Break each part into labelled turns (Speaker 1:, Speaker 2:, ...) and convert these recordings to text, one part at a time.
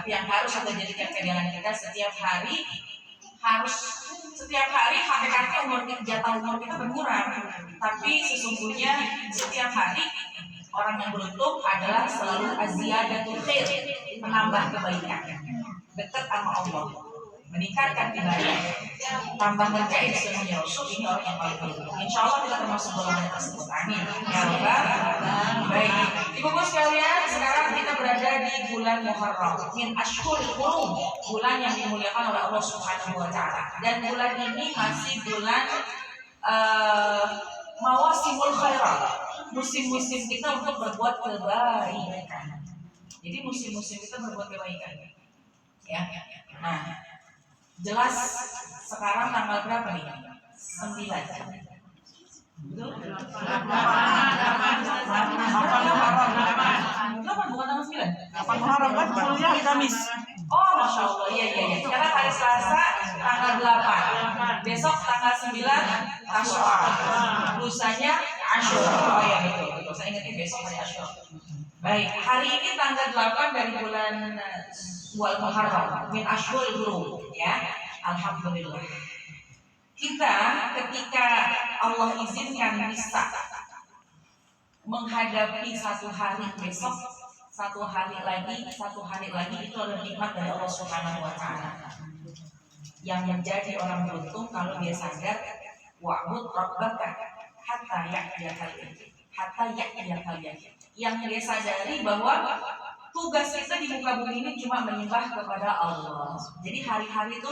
Speaker 1: Tapi yang harus kita jadikan pegangan kita setiap hari hakikatnya jatah umur kita berkurang. Tapi sesungguhnya setiap hari orang yang beruntung adalah selalu aziyadatul khair, menambah kebaikan, dekat sama Allah, meningkatkan ibadah, tambah ngerjain sunnahnya Rasul. Ini orang yang paling beruntung. Insya Allah kita termasuk golongan tersebut. Amin. Ya Rabbal. Baik, ibu-ibu sekalian, sekarang kita berada di bulan Muharram, min ashhuril hurum, bulan yang dimuliakan oleh Allah Subhanahu wa taala. Dan bulan ini masih bulan mawasimul khairat, musim-musim kita untuk berbuat kebaikan. Jadi musim-musim kita berbuat kebaikan. Ya. Nah, jelas sekarang tanggal berapa nih? 9. Betul? 8 bukan tanggal 9. 8 Muharram kan sebelumnya Kamis. Oh, Masya Allah, iya. Sekarang hari Selasa tanggal 8. Besok tanggal 9 Asyura. Lusanya Asyura. Oh iya, betul. Saya ingatnya besok hari Asyura. Baik, hari ini tanggal 8 dari bulan Muharram, min ashhuril hurum, ya. Alhamdulillah. Kita ketika Allah izinkan bisa menghadapi satu hari besok, satu hari lagi itu adalah nikmat dari Allah Subhanahu wa taala. Yang menjadi orang beruntung kalau dia sadar wa'bud rabbaka hatta ya'tiyakal yaqin. Yang dia sadari bahwa tugas kita di muka bumi ini cuma menyembah kepada Allah. Jadi hari-hari itu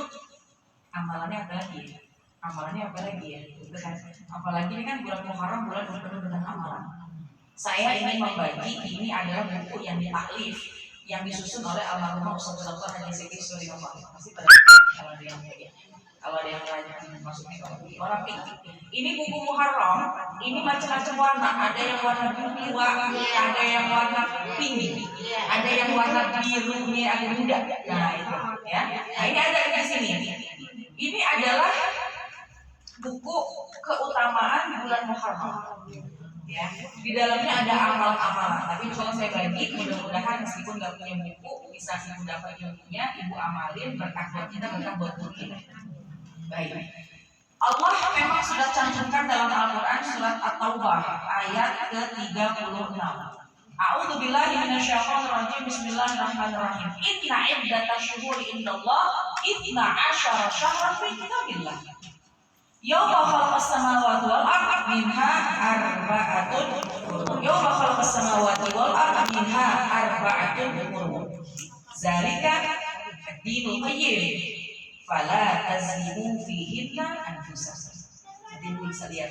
Speaker 1: amalannya apa lagi ya? Gitu kan? Apalagi ini kan bulan Muharram, bulan penuh dengan amalan. Saya ingin membagi, ini adalah buku yang ditaklif, yang disusun oleh almarhum Ustaz Dr. Haji Siti Sulaiman. Pasti pada kalau ada yang lain maksudnya warna pink. Ini buku Muharram, ini macam-macam warna. Ada yang warna biru, ada yang warna pink, ada yang warna birunya agak muda. Nah itu, ya. Nah ini ada di sini. Ini adalah buku keutamaan bulan Muharram. Ya, di dalamnya ada amal-amalan. Tapi kalau saya bagi, mudah-mudahan meskipun nggak punya buku, bisa ibu dapat ilmunya, ibu amalin, berkah buat kita, berkah buat kita. Baik. Allah memang sudah cantumkan dalam Al-Quran surat At-Taubah ayat ke-36. A'udzu billahi minasyaitonir rajim. Bismillahirrahmanirrahim. Inna iddatash syuhuri indallah 12 syahran fi kitabillah. Yawma khalaqas samawati wal ardi minha arba'atun hurum. Yawma khalaqas samawati wal ardi minha arba'atun hurum. Zalika ad-dinul qayyim. Fala tazlimu fihinna anfusakum. Jadi bisa lihat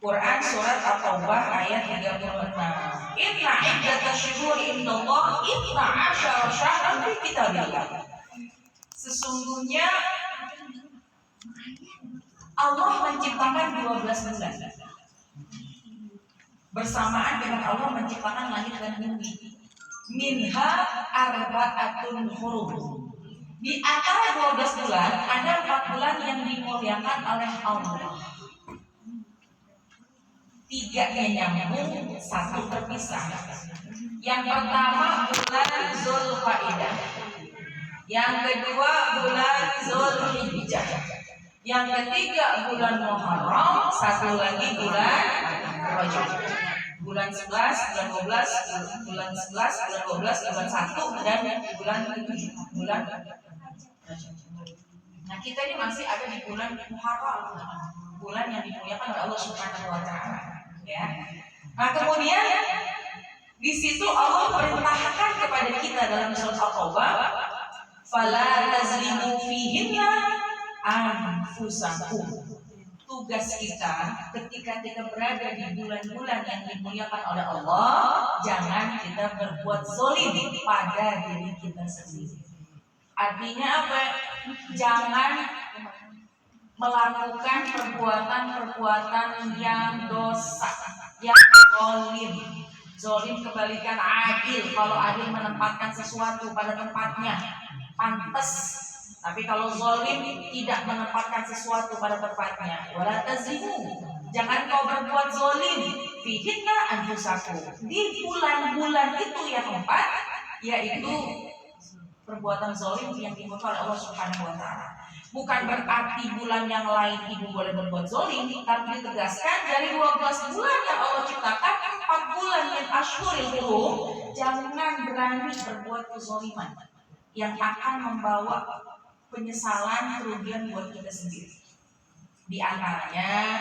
Speaker 1: Quran surat At-Taubah ayat 36. Inna iddatash syuhuri indallah 12 syahran fi kitabillah. Sesungguhnya Allah menciptakan 12 bulan. Bersamaan dengan Allah menciptakan langit dan bumi. Minha arba'atun hurum. Di antara 12 bulan ada 4 bulan yang dimuliakan oleh Allah. 3-nya nyambung, 1 terpisah. Yang pertama bulan Zulqa'dah. Yang kedua bulan Zulhijjah. Yang ketiga bulan Muharram, 1 lagi bulan Rajab. Bulan 11, bulan 12, bulan 11, bulan 12, bulan 1 dan bulan 7. Bulan Nah kita ini masih ada di bulan Muharram, bulan yang dimuliakan oleh Allah Subhanahu wa taala, ya. Nah kemudian di situ Allah perintahkan kepada kita dalam surat At-Taubah, fala tazlimu fihinna anfusakum. Tugas kita ketika kita berada di bulan-bulan yang dimuliakan oleh Allah, jangan kita berbuat zalim pada diri kita sendiri. Artinya apa? Jangan melakukan perbuatan-perbuatan yang dosa, yang zalim. Zalim kebalikan adil. Kalau adil menempatkan sesuatu pada tempatnya, pantas. Tapi kalau zalim tidak menempatkan sesuatu pada tempatnya, wala tazimu. Jangan kau berbuat zalim fihinna anfusakum. Di bulan-bulan itu yang 4, yaitu perbuatan zalim yang dimurkai oleh Allah Subhanahu wa taala. Bukan berarti bulan yang lain ibu boleh berbuat zalim, tapi ditegaskan dari 12 bulan yang Allah ciptakan, 4 bulan yang Ashhurul Hurum, jangan berani berbuat kezaliman yang akan membawa penyesalan, kerugian buat kita sendiri. Di antaranya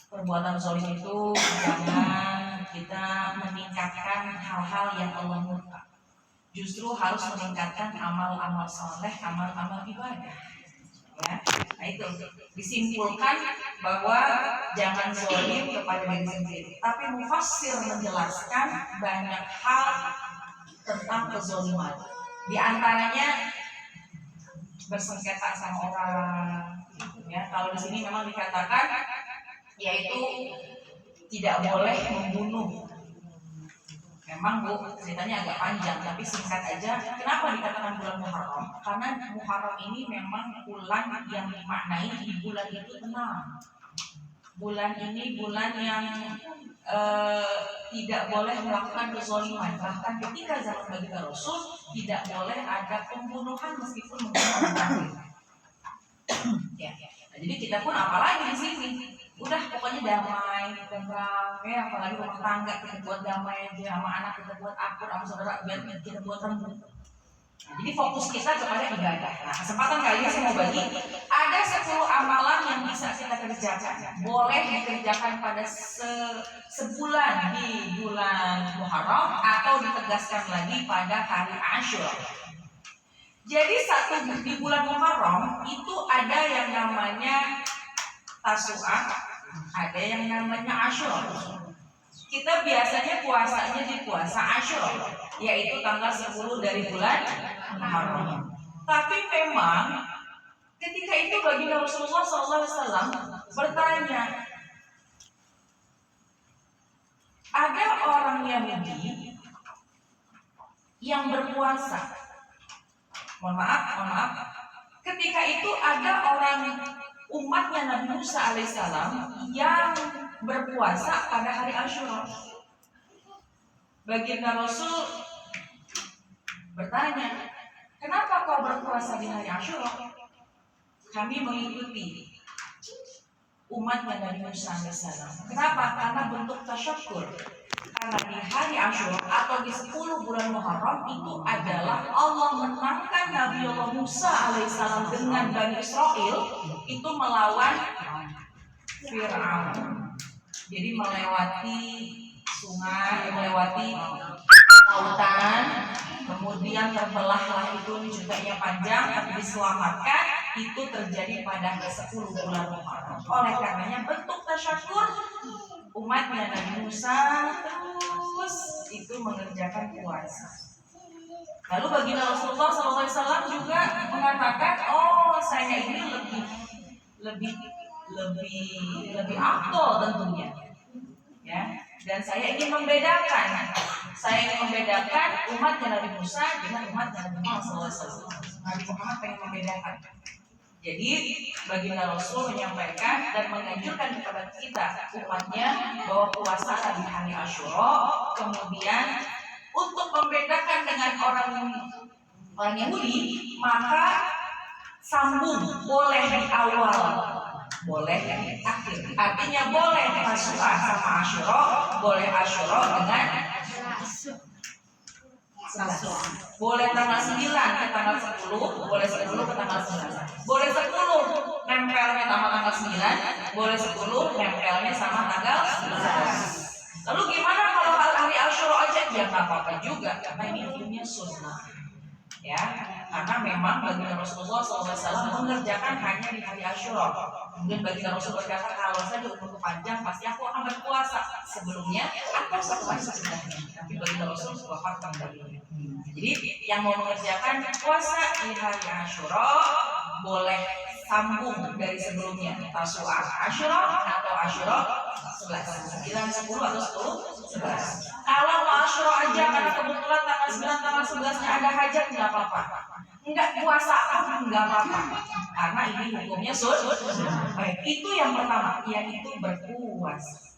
Speaker 1: perbuatan zalim itu jangan kita meningkatkan hal-hal yang Allah murka. Justru harus meningkatkan amal-amal soleh, amal-amal ibadah. Ya, nah itu disimpulkan bahwa jangan zalim kepada diri sendiri. Tapi mufassir menjelaskan banyak hal tentang kezaliman. Di antaranya bersengketa sama orang. Ya, kalau di sini memang dikatakan yaitu tidak boleh membunuh. Memang Bu, ceritanya agak panjang, tapi singkat aja. Kenapa dikatakan bulan Muharram? Karena Muharram ini memang bulan yang dimaknai di bulan itu tenang. Bulan ini bulan yang tidak boleh melakukan kezaliman. Bahkan ketika zaman baginda Rasul tidak boleh ada pembunuhan meskipun membunuh orang. Ya. Nah, jadi kita pun apalagi di sini. Udah pokoknya damai, tenang, ya apalagi rumah tangga kita buat damai aja, sama anak kita buat akur, sama saudara biar kita buat rembuk. Nah, jadi fokus kita kepada ibadah. Nah, kesempatan kali ini saya mau bagi ada 10 amalan yang bisa kita kerjakan. Boleh dikerjakan pada sebulan di bulan Muharram atau ditegaskan lagi pada hari Asyura. Jadi di bulan Muharram itu ada yang namanya Tasu'a, ada yang namanya Asyura. Kita biasanya puasanya di puasa Asyura, yaitu tanggal 10 dari bulan Muharram. Tapi memang ketika itu baginda Rasulullah SAW bertanya, ada orang Yahudi yang berpuasa. Mohon maaf. Ketika itu ada orang umatnya Nabi Musa alaihissalam yang berpuasa pada hari Asyura. Baginda Rasul bertanya, kenapa kau berpuasa di hari Asyura? Kami mengikuti umatnya Nabi Musa alaihissalam. Kenapa? Karena bentuk tasyakur. Karena di hari Asyura atau di 10 bulan Muharram itu adalah Allah menangkan Nabi Allah Musa alaihissalam dengan Bani Israel itu melawan Fir'aun. Jadi melewati sungai, melewati lautan, kemudian terbelahlah itu juganya panjang, tapi diselamatkan. Itu terjadi pada 10 bulan Muharram. Oleh karenanya bentuk tasyakur umatnya Nabi Musa terus itu mengerjakan puasa. Lalu baginda Rasulullah SAW juga mengatakan, oh saya ini lebih afdol tentunya, ya. Dan saya ingin membedakan umatnya Nabi Musa dengan umatnya Nabi Muhammad SAW. Nabi Muhammad pengen membedakan. Jadi baginda Rasul menyampaikan dan menganjurkan kepada kita umatnya bahwa puasa di hari Asyura. Kemudian untuk membedakan dengan orang Yahudi, maka sambung boleh di awal, boleh di akhir. Artinya boleh Tasu'a sama Asyura, boleh Asyura dengan boleh tanggal 9 ke tanggal 10, boleh 10 ke tanggal 11. Boleh 10 nempelnya sama tanggal 9, boleh 10 nempelnya sama tanggal 11. Lalu gimana kalau hari Asyura aja? Ya nggak apa-apa juga, karena ini hukumnya sunnah. Ya, karena memang baginda Rasulullah SAW mengerjakan hanya di hari Asyura. Kemudian baginda Rasul berkata, kalau saja umurku panjang pasti aku akan berpuasa sebelumnya atau setelah sesudahnya. Tapi baginda Rasul wafat kembali. Jadi yang mau mengerjakan puasa di hari Asyura boleh sambung dari sebelumnya, Tasu'a Asyura atau Asyura 11, 9, 10 atau 10, 11. Kalau mau Asyura aja karena kebetulan tanggal 9, tanggal 11-nya ada hajat, nggak apa-apa. Enggak puasa pun nggak apa-apa. Karena ini hukumnya sunnah. Baik, itu yang pertama, yaitu berpuasa.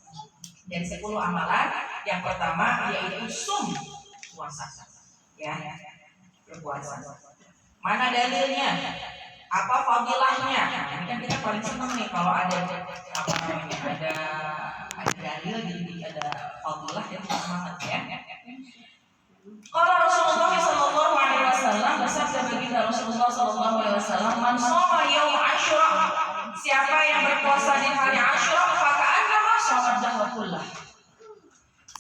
Speaker 1: Dari 10 amalan, yang pertama yaitu puasa. Ya. berpuasa. Mana dalilnya? Apa fadilahnya? Nah, ini kan kita paling seneng nih kalau ada apa namanya, ada dalil, jadi ada fadilah, ya kita semangat ya. Kalau Rasulullah Shallallahu Alaihi Wasallam bersabda baginda Rasulullah Shallallahu Alaihi Wasallam, "Man shoma yaum Asyura," siapa yang berpuasa di hari Asyura, faka'annama shoma ad-dahra kullah.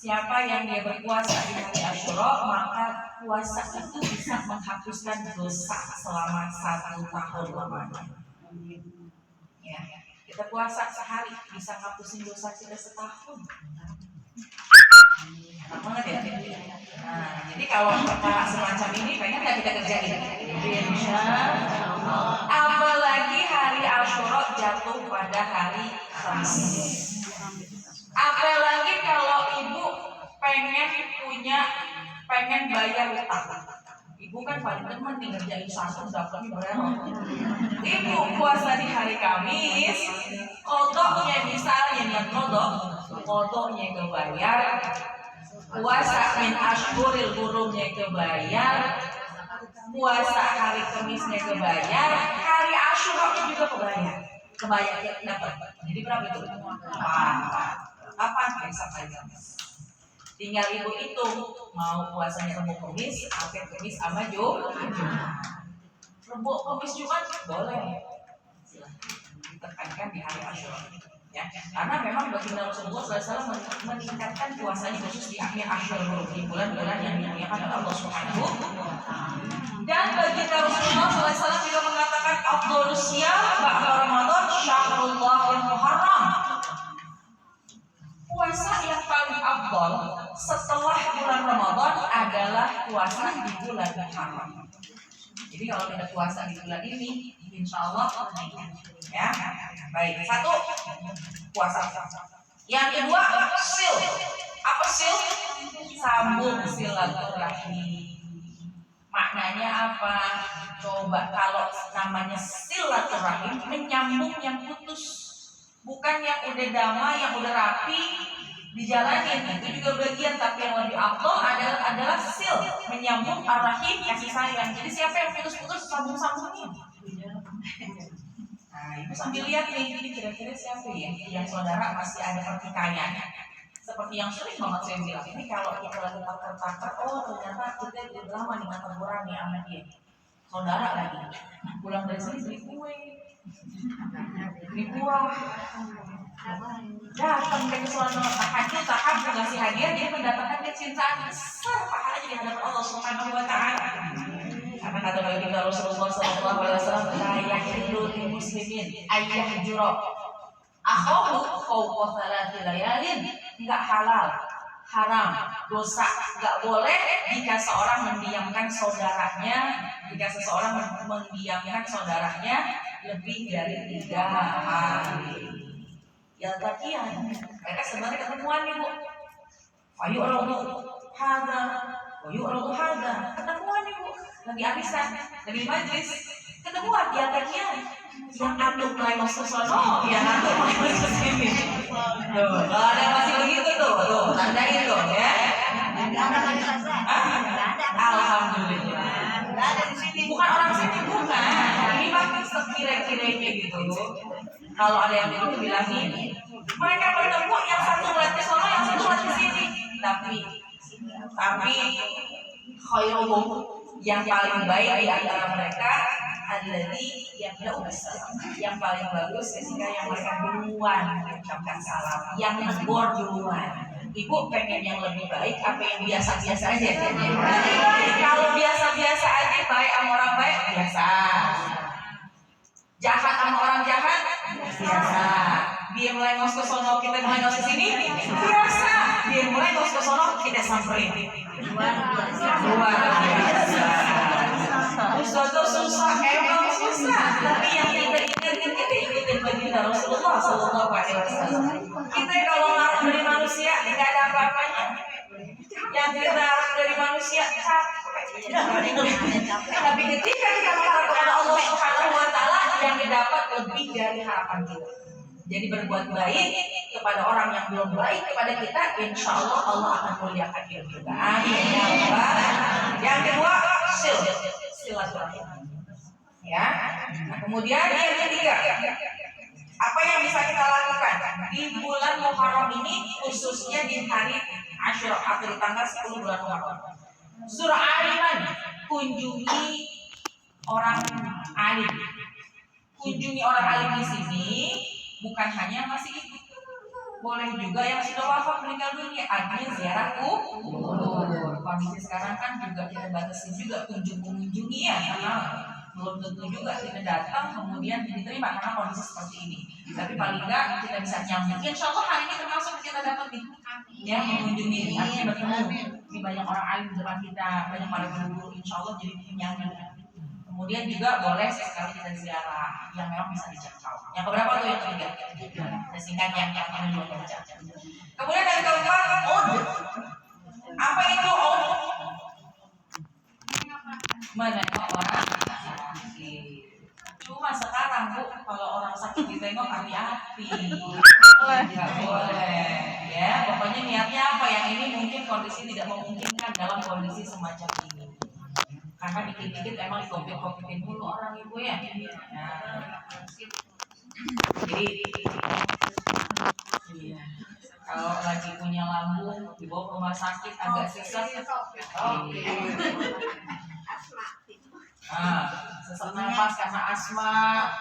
Speaker 1: Siapa yang dia berpuasa di hari Asyura, maka puasa itu bisa menghapuskan dosa selama 1 tahun lamanya. Ya, kita puasa sehari bisa ngapusin dosa kita setahun. Enak banget ya. Nah, jadi kalau perkara semacam ini pengen nggak kita kerjain? Insya Allah. Apalagi hari Asyura jatuh pada hari Kamis. Apalagi kalau ibu pengen bayar utang. Ibu kan paling demen nih ngerjain satu dapatnya berapa. Ibu puasa di hari Kamis, kodoknya misalnya nih kodoknya kebayar, puasa min ashhuril hurumnya kebayar, puasa hari Kamisnya kebayar, hari Asyura juga kebayar dapat. Jadi berapa itu? 4. Kapan? Sampai Kamis. Tinggal ibu hitung mau puasanya Rebo Kamis, akhir Kamis sama Jumat. Rebo Kamis Jumat boleh. Ditekankan di hari Asyura. Ya, karena memang baginda Rasulullah SAW meningkatkan puasanya khusus di akhir Asyura, di bulan-bulan yang dimuliakan oleh Allah Subhanahu. Dan baginda Rasulullah SAW juga mengatakan afdhalus syiyam ba'da Ramadan syahrullahil muharram. Puasa yang paling afdal setelah bulan Ramadan adalah puasa di bulan Muharram. Jadi kalau kita puasa di bulan ini, insya Allah ya. Baik, 1 puasa. Yang kedua sil. Apa sil? Sambung silaturahmi. Maknanya apa? Coba kalau namanya silaturahim, menyambung yang putus. Bukan yang udah damai, yang udah rapi dijalanin, itu juga bagian, tapi yang lebih afdal adalah sil, menyambung ar-rahim, kasih sayang. Jadi siapa yang putus-putus sambung-sambungin. Nah, ibu sambil lihat nih, ini kira-kira siapa ya yang saudara masih ada pertikaian. Seperti yang sering banget saya bilang, ini kalau kita lagi takar-takar, oh ternyata kita udah lama nih nggak teguran nih sama dia. Saudara lagi pulang dari sini beli kue, beli buah, datang ke sholat tahajud ngasih hadiah, dia mendatangkan kecintaan besar pahalanya di hadapan Allah Subhanahu wa Ta'ala. Karena kata baginda Rasulullah SAW, la yahillu lil muslimin ayyahjura akhahu fawqa thalathi layalin. Enggak halal, haram, dosa, enggak boleh jika seorang mendiamkan saudaranya, jika seseorang mendiamkan saudaranya lebih dari 3 hari. Ya takian, mereka sebenarnya ketemuan nih bu. Fayu'radu hada, fayu'radu hada, ketemuan nih bu. Lagi arisan, lagi majlis, ketemuan ya takian. Yang antum mulai masuk sono, yang antum mulai masuk sini. Tuh, kalau ada yang masih begitu tuh, tandain tuh ya. Alhamdulillah. Ada di sini. Bukan orang sini, bukan. Ini makin sekira-kiranya gitu. Kalau ada yang begitu bilangin, mereka bertemu yang satu ngeliat ke sono, yang satu ngeliat ke sini. Tapi khairuhum, yang paling baik di antara mereka adalah yang paling bagus ketika yang mereka duluan mengucapkan salam, yang negor duluan. Ibu pengen yang lebih baik apa yang biasa-biasa aja? Kalau biasa-biasa aja, baik sama orang baik biasa, jahat sama orang jahat biasa. Dia mulai ngos ke sono, kita mulai ngos ke sini biasa. Dia mulai ngos ke sono, kita samperin. Luar biasa. Ustaz susah, emang susah. Tapi yang kita ingatkan, kita ikutin baginda Rasulullah Sallallahu Alaihi Wasallam. Kita kalau ngarep dari manusia tidak ada apa-apanya. Yang kita harap dari manusia capek. Tapi ketika kita mengharap kepada Allah Subhanahu Wa Taala, yang didapat lebih dari harapan kita. Jadi berbuat baik kepada orang yang belum baik kepada kita, insya Allah Allah akan muliakan hidup kita. Amin. Yang kedua, silaturahim. Ya. Nah, kemudian yang ketiga, apa yang bisa kita lakukan di bulan Muharram ini, khususnya di hari Asyura atau di tanggal 10 bulan Muharram? Surah Al-Iman, kunjungi orang alim. Kunjungi orang alim di sini bukan hanya masih itu, boleh juga yang sudah wafat meninggal dunia, artinya ziarah kubur. Kondisi sekarang kan juga kita batasi juga mengunjungi ya, karena belum tentu juga kita datang kemudian diterima karena kondisi seperti ini. Tapi paling enggak kita bisa nyambung. Insya Allah hari ini termasuk kita dapat ya mengunjungi, artinya bertemu di banyak orang alim di depan kita, banyak para guru. Insya Allah jadi nyambung. Kemudian juga boleh sekali kita ziarah yang memang bisa dijangkau. Yang keberapa tuh? Yang ketiga. Singkat yang dua baca. Kemudian yang keempat, apa itu ud? Menengok orang sakit. Cuma sekarang Bu, kalau orang sakit ditengok hati-hati. Nggak boleh. Ya, pokoknya niatnya apa? Yang ini mungkin kondisi tidak memungkinkan dalam kondisi semacam ini. Karena dikit-dikit emang dikompet-kompetin dulu orang ibu ya. Nah, jadi iya. Kalau lagi punya lambung dibawa ke rumah sakit agak sesak. Sesak nafas karena asma.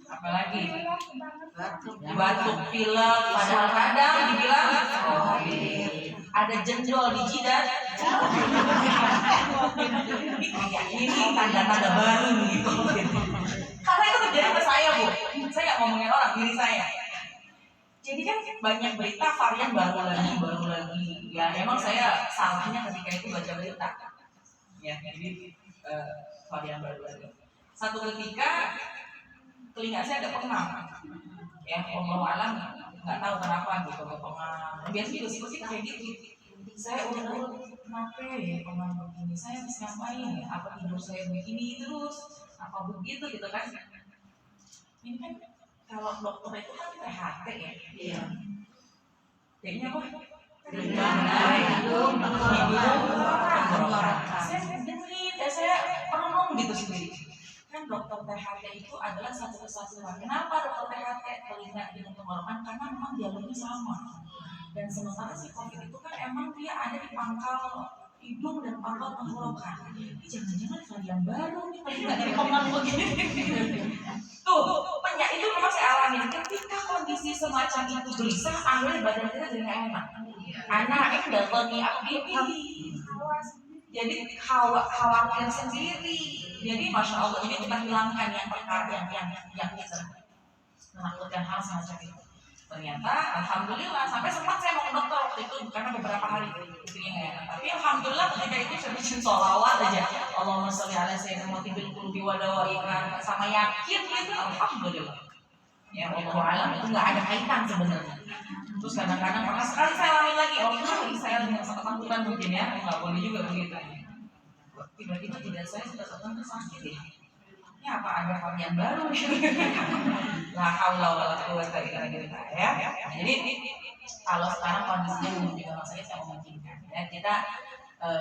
Speaker 1: Apalagi batuk pilek, padahal kadang dibilang ada jendol di jidat. Ini tanda-tanda baru gitu. Karena itu terjadi ke saya Bu. Saya nggak ngomongin orang, diri saya. Jadi kan banyak berita varian baru lagi. Ya emang saya salahnya ketika itu baca berita. Ya jadi varian baru lagi. Satu ketika telinga saya agak pengap. Ya Allah alam nggak tahu kenapa gitu pengap. Biasanya sih kayak gitu. Saya urut kenapa ya pengap begini? Saya harus ngapain ya? Apa tidur saya begini terus? Apa begitu gitu kan? Ini kan kalau dokter itu kan THT ya. Iya. T-nya apa? Hidung, tenggorokan. Saya dengerin, saya perenung gitu sendiri. Kan dokter THT itu adalah satu kesatuan. Kenapa dokter THT telinga hidung tenggorokan? Karena memang dialognya sama. Dan sementara si COVID itu kan emang dia ada di pangkal hidung dan pangkal tenggorokan. Ini jangan-jangan varian baru nih, telinga dari pangkal begini. Tuh, penyakit itu memang saya alami. Ketika kondisi semacam itu gelisah, akhirnya badan kita jadi nggak enak. Anak itu datangnya aktivitas. Jadi khawatir sendiri. Jadi masya Allah ini kita hilangkan yang perkara yang kita menakutkan hal semacam itu. Ternyata alhamdulillah sampai sempat saya mau ke dokter waktu itu karena beberapa hari itu nggak enak. Tapi alhamdulillah ketika itu saya bikin sholawat aja. Allahumma sholli ala sayyidina Muhammadin qulubi wa dawa'iha sama yakin gitu. Alhamdulillah. Ya Allah alam itu nggak ada kaitan sebenarnya. Terus kadang-kadang pernah sekali saya alami lagi. Saya dengan ketakutan mungkin ya nggak boleh juga begitu. Tiba-tiba tidak saya sudah tertentu sakit ya. Ini apa ada varian baru? La haula wala quwwata illa billah ya. Jadi kalau sekarang kondisinya menunjukkan rumah sakit saya memungkinkan ya kita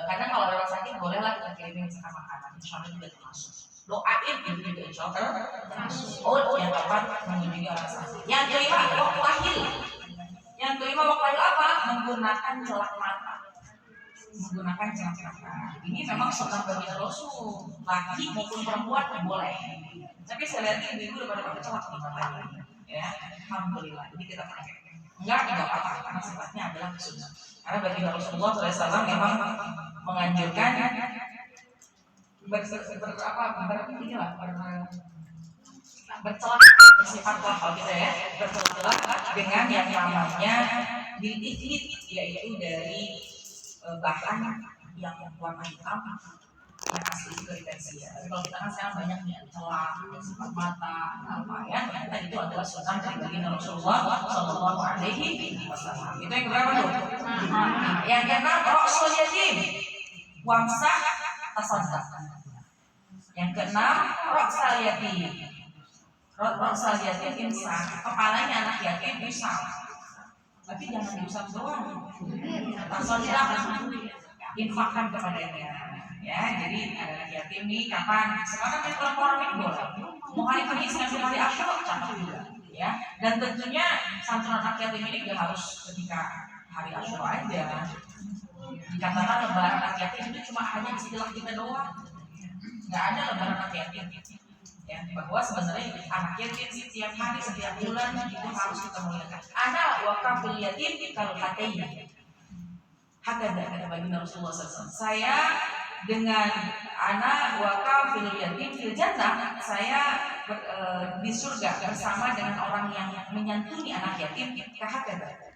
Speaker 1: karena kalau orang sakit bolehlah kita kirimin misalkan makanan, insya Allah juga termasuk. Doain itu juga insya Allah termasuk. Yang keempat mengunjungi orang sakit. Yang kelima waktu lahir. Yang kelima waktu lahir apa? Menggunakan celak mata. Menggunakan celak mata. Ini memang sunnah bagi Rasul, laki maupun perempuan boleh. Tapi saya lihat ibu udah pada pakai celak di matanya. Ya, alhamdulillah. Jadi kita pakai. Enggak apa-apa karena sifatnya adalah sunnah. Karena bagi Rasulullah SAW memang menganjurkan bercelak bersifat kalau kita ya bercelak dengan yang namanya diiklit, yaitu dari bahan yang warna hitam yang asli juga di Persia. Tapi kalau kita kan sekarang banyak nih celak, sifat mata, apa ya? Ternyata itu adalah sunnah dari baginda Rasulullah Shallallahu Alaihi Wasallam. Itu yang berapa tuh? Yang keenam rasul yatim, wamsah tasaddaq. Yang keenam rasul yatim, rasul yatim imsak, kepalanya anak yatim usap. Tapi jangan diusap doang. Rasul silakan. infakkan kepadanya. Ya, jadi ada anak yatim nih kapan? Sekarang di bulan Muharram ini boleh. Mau hari Kamis ngasih hari Asyura cakep juga. Ya, dan tentunya santunan anak yatim ini gak harus ketika hari Asyura aja. Dikatakan lebaran anak yatim itu cuma hanya istilah kita doang. Nggak ada lebaran anak yatim. Ya, bahwa sebenarnya anak yatim setiap hari, setiap bulan itu harus kita muliakan. Ana wakaful yatim kalau hatayya. Hakada kata baginda Rasulullah SAW. Saya dengan anak wakaful yatim fil jannah, saya di surga bersama dengan orang yang menyantuni anak yatim. Kahakada.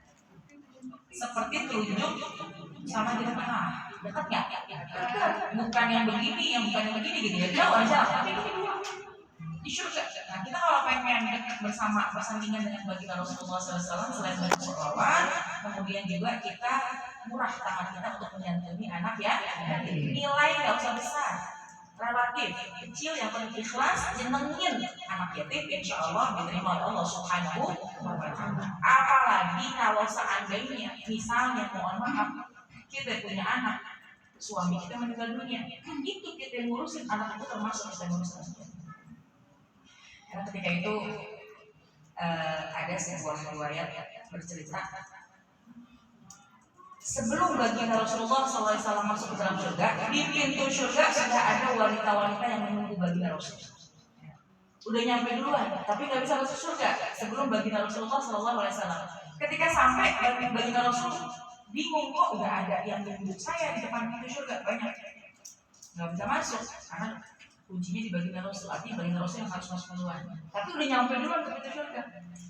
Speaker 1: Seperti telunjuk sama di tengah. Dekat nggak? Bukan yang begini, bukan yang begini gitu ya. Jauh aja. Tapi ini dua di surga. Nah, kita kalau pengen dekat bersandingan dengan baginda Rasulullah SAW, selain bersolawat, kemudian juga kita murah tangan kita untuk menyantuni anak ya. Nilai nggak usah besar, relatif kecil, yang paling ikhlas jenengin anak yatim, insya Allah diterima oleh Allah Subhanahu wa Ta'ala. Apalagi kalau seandainya misalnya mohon maaf kita punya anak, suami kita meninggal dunia, itu kita yang ngurusin anak itu termasuk kita ngurusin. Karena ketika itu ada sebuah riwayat bercerita, sebelum baginda Rasulullah SAW masuk ke dalam surga, di pintu surga sudah ada wanita-wanita yang menunggu baginda Rasulullah. Udah nyampe duluan, tapi nggak bisa masuk surga sebelum baginda Rasulullah SAW. Ketika sampai baginda Rasulullah, bingung kok nggak ada yang menunggu saya di depan pintu surga, banyak nggak bisa masuk karena kuncinya di baginda Rasul. Artinya baginda Rasul yang harus masuk duluan. Tapi udah nyampe duluan ke pintu surga.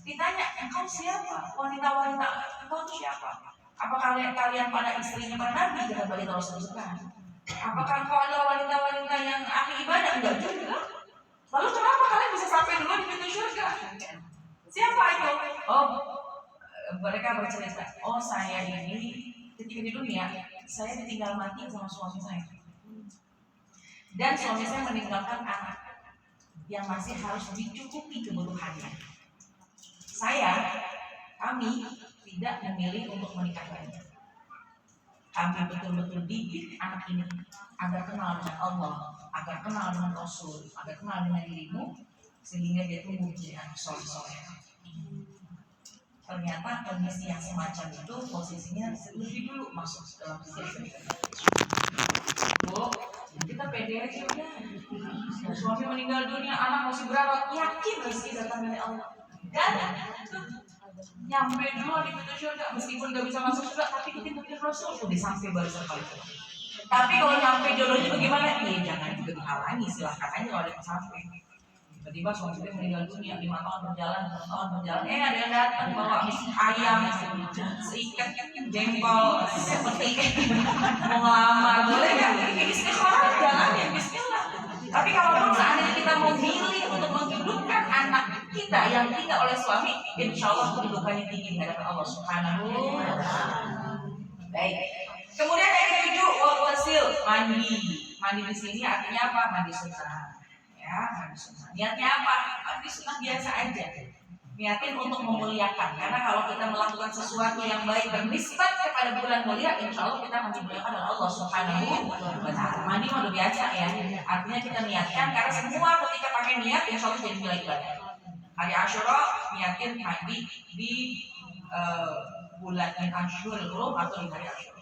Speaker 1: Ditanya, engkau siapa? Wanita-wanita, engkau itu siapa? Apakah kalian pada istrinya para nabi? Kata baginda Rasul. Apakah engkau adalah wanita-wanita yang ahli ibadah? Enggak juga. Lalu kenapa kalian bisa sampai duluan di pintu surga? Siapa itu? Oh, mereka bercerita, oh saya ini ketika di dunia saya ditinggal mati sama suami saya. Dan suami saya meninggalkan anak yang masih harus dicukupi kebutuhannya. Kami tidak memilih untuk menikahkannya. Kami betul-betul didik anak ini agar kenal dengan Allah, agar kenal dengan Rasul, agar kenal dengan dirimu, sehingga dia tumbuh menjadi anak soleh. Ternyata kondisi yang semacam itu posisinya lebih dulu masuk dalam sisi Bu, kita pede aja udah. Suami meninggal dunia, anak masih berapa? Yakin rezeki datang dari Allah. Dan nyampe dulu di pintu surga, meskipun gak bisa masuk surga, tapi kita pikir Rasul udah sampai barisan paling depan. Tapi kalau nyampe jodohnya bagaimana? Iya, jangan juga dihalangi, silahkan aja kalau ada yang sampai. Tiba-tiba suami kita meninggal dunia, 5 tahun berjalan, 6 tahun berjalan, ada yang datang bawa ayam, seikat jengkol, seperti mau ngelamar, boleh nggak? Istighfar, jalan ya, bismillah. Tapi kalaupun seandainya kita mau milih untuk menghidupkan anak kita yang tinggal oleh suami, insya Allah kedudukannya tinggi di hadapan Allah Subhanahu wa Ta'ala. Baik. Kemudian yang ketujuh, wasil, mandi. Mandi di sini artinya apa? Mandi sunnah. Ya, mandi sunnah. Niatnya apa? Mandi sunnah biasa aja. Niatin untuk memuliakan. Karena kalau kita melakukan sesuatu yang baik bernisbat kepada bulan mulia, insya Allah kita dimuliakan oleh Allah Subhanahu wa Ta'ala. Mandi mah biasa ya. Artinya kita niatkan karena semua ketika pakai niat, insya Allah jadi nilai ibadah. Hari Asyura niatin mandi di bulan Asyurul Hurum atau di hari Asyura.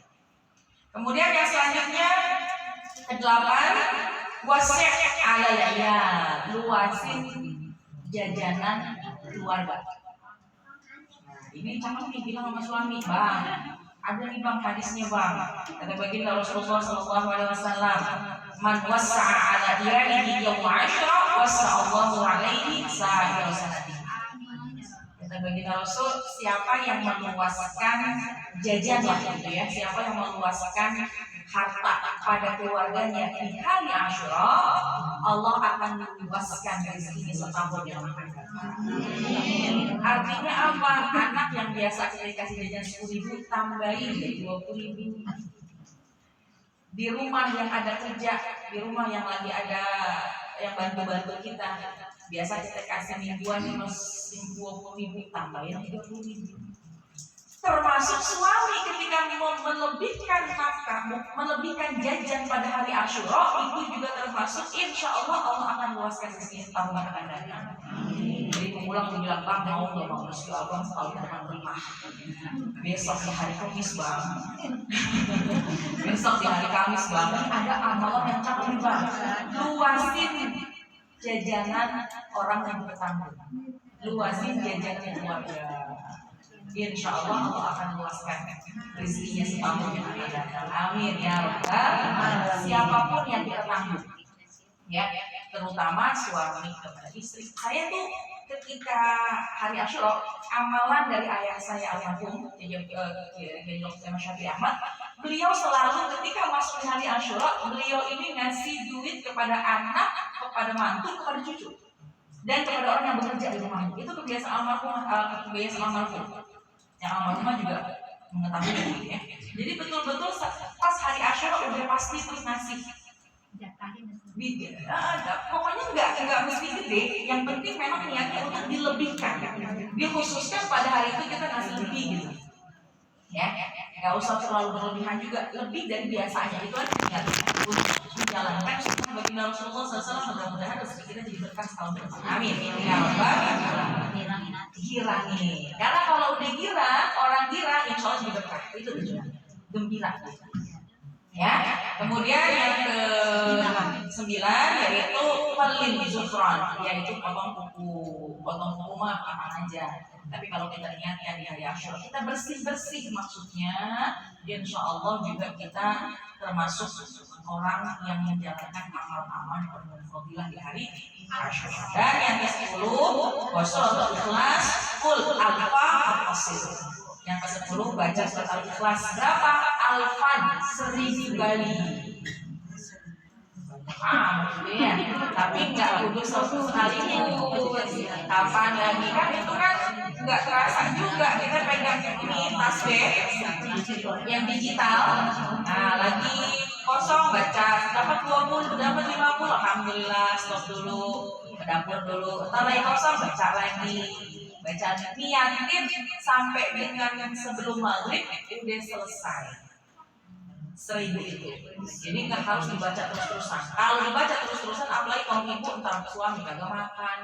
Speaker 1: Kemudian yang selanjutnya ke-8, wasi' ala ya, luasin jajanan keluarga. Nah, ini cakep nih bilang sama suami, bang, ada nih bang hadisnya bang. Kata baginda Rasulullah SAW, man wasa'a ala diyarihi yawma asyra wasa'allahu alaihi sa'ira sanati. Kata baginda Rasul, siapa yang meluaskan jajan lah gitu ya, siapa yang meluaskan harta pada keluarganya di hari Asyura, Allah akan meluaskan rezekinya setahun yang akan datang. Artinya apa? Anak yang biasa kita kasih jajan 10.000 tambahin jadi 20.000. Di rumah yang ada kerja, di rumah yang lagi ada yang bantu-bantu kita, biasa kita kasih mingguan 20.000 tambahin 30.000. Termasuk suami ketika melebihkan nafkah, melebihkan jajan pada hari Asyura, itu juga termasuk insya Allah Allah akan luaskan rezeki setahun akan datang. Jadi mengulang bilang bang mau nggak mau rezeki abang setahun depan rumah. Besok di hari Kamis bang, besok di hari Kamis bang, ada amalan yang cakep bang, luasin jajanan orang yang bertanggung, luasin jajanan keluarga. Insya Allah Allah akan luaskan rezekinya setahun yang akan datang. Amin ya rabbal. Siapapun yang kita tanggung, ya, terutama suami kepada istri. Saya tuh ketika hari Asyura, amalan dari ayah saya almarhum Dr. Syafi'i Ahmad, beliau selalu ketika masuk di hari Asyura, beliau ini ngasih duit kepada anak, kepada mantu, kepada cucu, dan kepada orang yang bekerja di rumah. Itu kebiasaan almarhum. Yang almarhumah juga mengetahui ya. Jadi betul-betul pas hari Asyura udah pasti terus ngasih. Pokoknya nggak mesti gede. Yang penting memang niatnya untuk dilebihkan. Dikhususkan pada hari itu kita ngasih lebih gitu. Ya, nggak usah terlalu berlebihan juga. Lebih dari biasanya itu aja niatnya untuk menjalankan sunnah baginda Rasulullah SAW. Mudah-mudahan rezeki kita jadi berkah setahun depan. Amin. Ya Rabbal. Girangi. Karena kalau udah girang, orang girang insya Allah jadi berkah. Itu tujuan. Gembira. Ya. Kemudian yang ke-9 yaitu pelin bizufran, yaitu potong kuku. Potong kuku mah apa aja. Tapi kalau kita niatkan di hari Asyura, kita bersih-bersih maksudnya, insya Allah juga kita termasuk orang yang menjalankan amal-amal berfadilah di hari Asyura. Dan yang ke-10, wasol ikhlas, kul alfa al-qasir. Yang ke-10 baca surat al-ikhlas berapa? Alfan, 1000 kali. Ya. Tapi nggak kudus sekali kapan lagi kan itu kan nggak terasa juga kita pegang ini tasbih yang digital. Nah lagi kosong baca dapat 20 dapat 50 alhamdulillah stop dulu ke dapur dulu. Setelah lagi kosong baca lagi niatin sampai dengan sebelum maghrib udah selesai. 1000 itu. Jadi nggak harus dibaca terus-terusan. Kalau dibaca terus-terusan, apalagi kalau ibu entar suami kagak makan,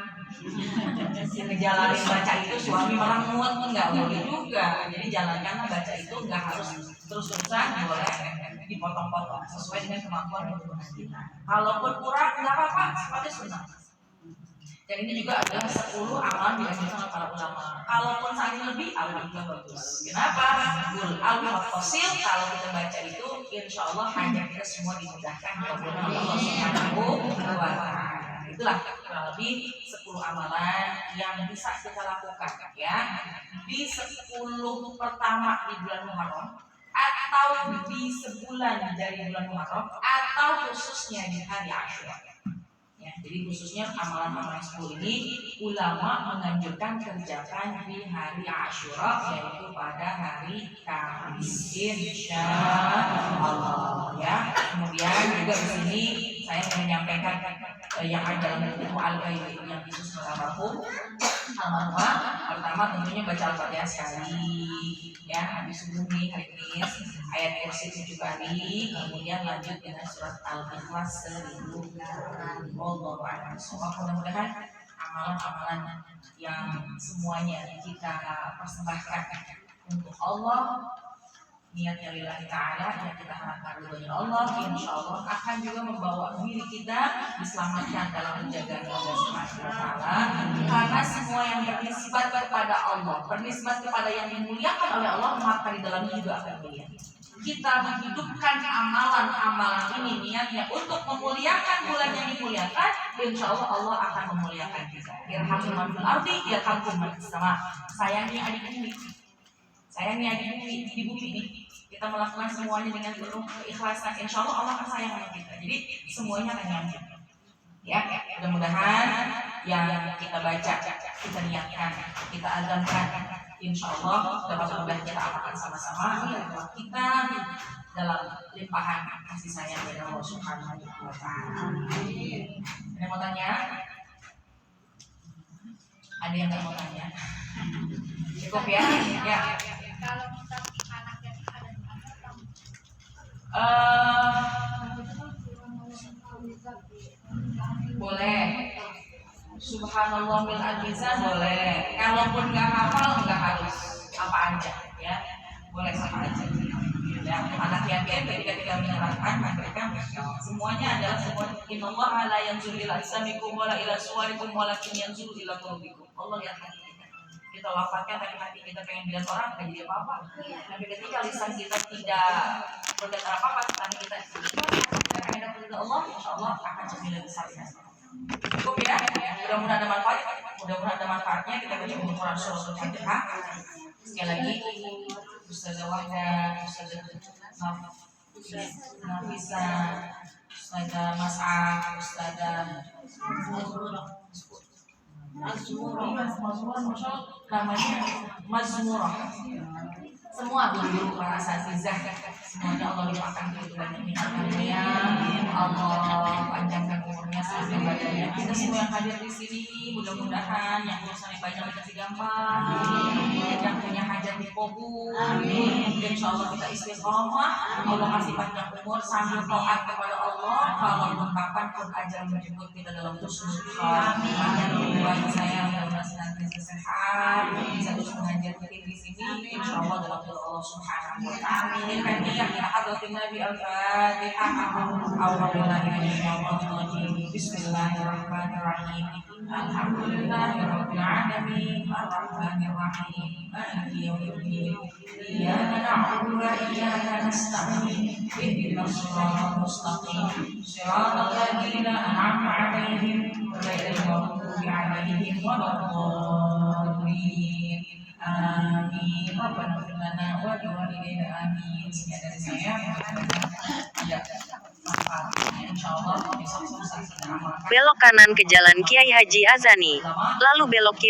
Speaker 1: ngejalanin baca itu suami malah muat, nggak boleh juga. Jadi jalankanlah baca itu nggak harus terus-terusan, boleh dipotong-potong sesuai dengan kemampuan dan kebutuhan kita. Kalaupun kurang nggak apa-apa, sifatnya sunnah. Dan ini juga adalah 10 amalan dianjurkan oleh para ulama. Kalaupun saking lebih, alhamdulillah bagus. Kenapa? Al-Fasil kalau kita baca itu, insya Allah hajat kita semua dimudahkan oleh Allah Subhanahu wa Ta'ala. Itulah kurang lebih 10 amalan yang bisa kita lakukan ya di 10 pertama di bulan Muharram, atau di sebulan dari bulan Muharram, atau khususnya di hari Asyura. Ya, jadi khususnya amalan-amalan 10 ini ulama menganjurkan kerjakan di hari Asyura, yaitu pada hari Kamis insya Allah ya. Kemudian juga di sini saya ingin menyampaikan yang ada dalam buku Al-Qayyim yang khusus almarhum almarhumah. Pertama tentunya baca Al-Fatihah sekali ya, habis subuh nih hari Kamis, ayat kursi 7 kali, kemudian lanjut dengan surat Al-Ikhlas 1000 kali. Wallahu a'lam. Mudah-mudahan amalan-amalan yang semuanya kita persembahkan untuk Allah, niatnya lillahi ta'ala, yang kita harapkan ridhonya Allah, insya Allah akan juga membawa diri kita diselamatkan dalam penjagaan Allah Subhanahu wa Ta'ala. Karena semua yang bernisbat kepada Allah, bernisbat kepada yang dimuliakan oleh Allah, maka di dalamnya juga akan mulia. Kita menghidupkan amalan-amalan ini niatnya untuk memuliakan bulan yang dimuliakan, insya Allah Allah akan memuliakan kita. Irhamul man fil ardi yarhamkum man fis sama. Sayangnya adik bumi, di bumi ini kita melakukan semuanya dengan penuh keikhlasan, insya Allah Allah akan sayang sama kita. Jadi semuanya akan nyambung. Ya, mudah-mudahan yang kita baca, kita niatkan, kita azamkan, insya Allah dapat mudah kita amalkan sama-sama. Kita dalam limpahan kasih sayang dari Allah Subhanahu wa Ta'ala. Ada yang mau tanya? Ada yang nggak mau tanya? Cukup ya? Ya.
Speaker 2: Kalau
Speaker 1: Boleh. Subhanallah mil al-mizan boleh. Kalaupun nggak hafal nggak harus apa aja ya. Boleh sama aja. Ya, anak yatim ketika kita menerangkan mereka semuanya adalah semua innallaha la yanzuru ila ajsamikum wala ila suwarikum walakin yanzuru ila qulubikum. Allah lihat hati kita. Kita wafatkan tapi hati kita pengen lihat orang nggak jadi apa-apa. Tapi ketika lisan kita tidak berkata apa-apa, tapi kita pengen dapat ridho Allah, insyaallah akan jadi lebih besar. Cukup ya, mudah-mudahan ada manfaat. Mudah-mudahan ada manfaatnya. Kita baca Quran surah Al-Fatihah. Sekali lagi, Ustazah Wahda, Ustazah Nafisa, Ustazah Mas'ah, Ustazah namanya Mazmurah. Semua guru para asatizah semuanya Allah limpahkan kehidupannya, Allah panjangkan umurnya sampai badannya. Kita semua yang hadir di sini mudah-mudahan yang urusannya banyak dikasih gampang, yang punya hajat dikabul. Insyaallah kita istiqomah, Allah kasih panjang umur sambil taat kepada Allah. Kalau kapan pun ajal menjemput kita dalam husnul khotimah. Doain saya mudah-mudahan senantiasa sehat, bisa terus mengajar di sini. Insyaallah dalam Allah Subhanahu wa ta'ala. Amin. Kita hadratin Nabi Al-Fatihah. Bismillahirrahmanirrahim. Alhamdulillahirabbil alamin. Arrahmanirrahim. Maliki yaumiddin. Iyyaka na'budu wa iyyaka nasta'in. Ihdinas siratal mustaqim. Shiratal ladzina an'amta 'alaihim ghairil maghdubi 'alaihim waladdallin. Amin. Rabbana ighfir lana wa liwalidayna amin. Sekian dari saya. Ya. Insyaallah besok selesai.
Speaker 2: Belok kanan ke Jalan Kiai Haji Azani, lalu belok kiri.